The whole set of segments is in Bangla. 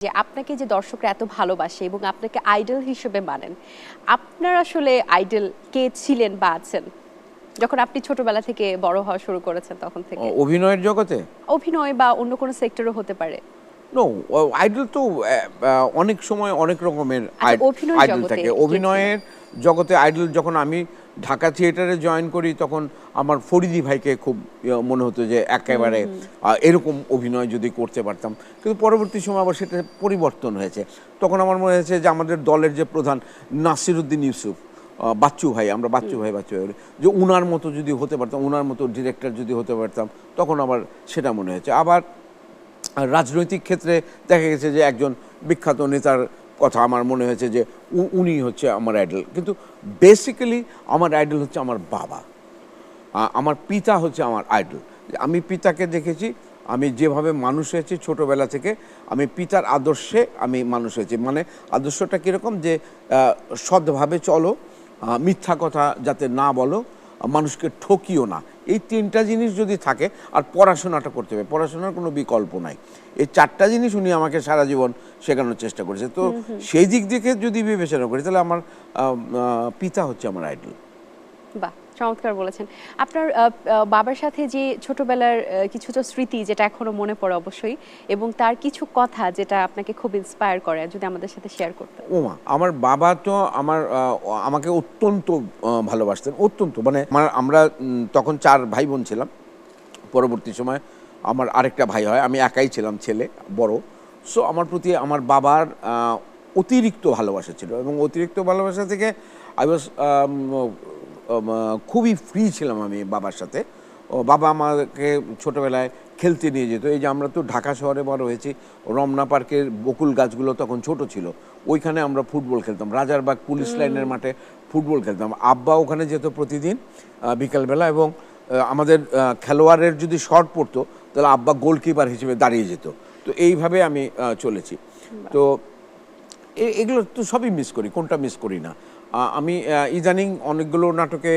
যে আপনাকে যে দর্শকরা এত ভালোবাসে এবং আপনাকে আইডল হিসেবে মানেন, আপনার আসলে আইডল কে ছিলেন বা আছেন? যখন আপনি ছোটবেলা থেকে বড় হওয়া শুরু করেছেন তখন থেকে? অভিনয়ের জগতে? অভিনয় বা অন্য কোনো সেক্টরও হতে পারে। নো, আইডল তো অনেক সময় অনেক রকমের আচ্ছা, অভিনয় আইডল জগতে থাকে। কে ছিলেন? অভিনয়ের জগতে আইডল যখন আমি ঢাকা থিয়েটারে জয়েন করি তখন আমার ফরিদি ভাইকে খুব মনে হতো যে একেবারে এরকম অভিনয় যদি করতে পারতাম। কিন্তু পরবর্তী সময় আবার সেটা পরিবর্তন হয়েছে। তখন আমার মনে হয়েছে যে আমাদের দলের যে প্রধান নাসিরউদ্দিন ইউসুফ, বাচ্চু ভাই, আমরা বাচ্চু ভাই বলি, যে উনার মতো যদি হতে পারতাম, উনার মতো ডিরেক্টর যদি হতে পারতাম, তখন আবার সেটা মনে হয়েছে। আবার রাজনৈতিক ক্ষেত্রে দেখা গেছে যে একজন বিখ্যাত নেতার কথা আমার মনে হয়েছে যে উনি হচ্ছে আমার আইডল। কিন্তু বেসিক্যালি আমার আইডল হচ্ছে আমার বাবা। আমার পিতা হচ্ছে আমার আইডল। আমি পিতাকে দেখেছি, আমি যেভাবে মানুষ হয়েছি ছোটোবেলা থেকে, আমি পিতার আদর্শে আমি মানুষ হয়েছি। মানে আদর্শটা কীরকম, যে সৎভাবে চলো, মিথ্যা কথা যাতে না বলো, মানুষকে ঠকিও না। এই তিনটা জিনিস যদি থাকে, আর পড়াশোনাটা করতে হবে, পড়াশোনার কোনো বিকল্প নাই। এই চারটা জিনিস উনি আমাকে সারা জীবন শেখানোর চেষ্টা করেছে। তো সেই দিক থেকে যদি বিবেচনা করি তাহলে আমার পিতা হচ্ছে আমার আইডল। বাহ, চমৎকার বলেছেন। আপনার বাবার সাথে যে ছোটবেলার কিছু তো স্মৃতি যেটা এখনো মনে পড়ে অবশ্যই, এবং তার কিছু কথা যেটা আপনাকে খুব ইন্সপায়ার করে, যদি আমাদের সাথে শেয়ার করতেন। ওমা, আমার বাবা তো আমাকে অত্যন্ত ভালোবাসতেন, অত্যন্ত। মানে আমরা তখন 4 ভাই বোন ছিলাম। পরবর্তী সময় আমার আরেকটা ভাই হয়, আমি একাই ছিলাম ছেলে, বড়। সো আমার প্রতি আমার বাবার অতিরিক্ত ভালোবাসা ছিল, এবং অতিরিক্ত ভালোবাসা থেকে আই ওয়াজ খুবই ফ্রি ছিলাম আমি বাবার সাথে। বাবা আমাকে ছোটোবেলায় খেলতে নিয়ে যেত। এই যে আমরা তো ঢাকা শহরে বড় হয়েছি, রমনা পার্কের বকুল গাছগুলো তখন ছোট ছিল, ওইখানে আমরা ফুটবল খেলতাম। রাজারবাগ পুলিশ লাইনের মাঠে ফুটবল খেলতাম। আব্বা ওখানে যেত প্রতিদিন বিকালবেলা, এবং আমাদের খেলোয়াড়ের যদি শর্ট পড়তো তাহলে আব্বা গোলকিপার হিসেবে দাঁড়িয়ে যেত। তো এইভাবে আমি চলেছি। তো এগুলো তো সবই মিস করি, কোনটা মিস করি না। আমি ইদানিং অনেকগুলো নাটকে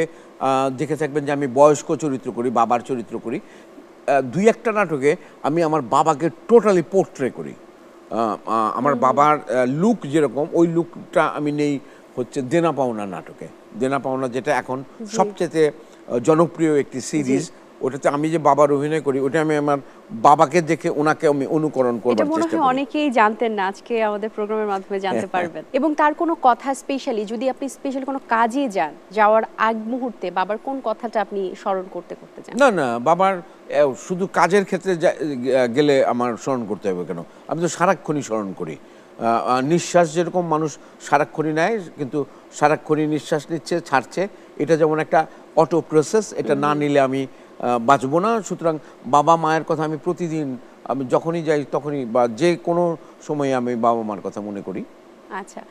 দেখে থাকবেন যে আমি বয়স্ক চরিত্র করি, বাবার চরিত্র করি। 2-1টা নাটকে আমি আমার বাবাকে টোটালি পোর্ট্রে করি। আমার বাবার লুক যেরকম, ওই লুকটা আমি নেই হচ্ছে দেনা পাওনা নাটকে। দেনা পাওনা যেটা এখন সবচেয়ে জনপ্রিয় একটি সিরিজ, ওটাতে আমি যে বাবার অভিনয় করি, ওটা আমি আমার বাবাকে দেখে ওনাকে আমি অনুকরণ করবার চেষ্টা করি। অনেকেই জানতেন না, আজকে আমাদের প্রোগ্রামের মাধ্যমে জানতে পারবেন। এবং তার কোনো কথা স্পেশালি, যদি আপনি স্পেশালি কোনো কাজে যান, যাওয়ার আগ মুহূর্তে বাবার কোন কথাটা আপনি স্মরণ করতে করতে যান? না, না, বাবার শুধু কাজের ক্ষেত্রে গেলে আমার স্মরণ করতে হবে কেন? আমি তো সারাক্ষণই স্মরণ করি। নিঃশ্বাস যেরকম মানুষ সারাক্ষণই নেয়, কিন্তু সারাক্ষণই নিঃশ্বাস নিচ্ছে, ছাড়ছে, এটা যেমন একটা অটো প্রসেস, এটা না নিলে আমি বাঁচবো না। সুতরাং বাবা মায়ের কথা আমি প্রতিদিন, আমি যখনই যাই তখনই বা যে কোনো সময়ে আমি বাবা মার কথা মনে করি। আচ্ছা।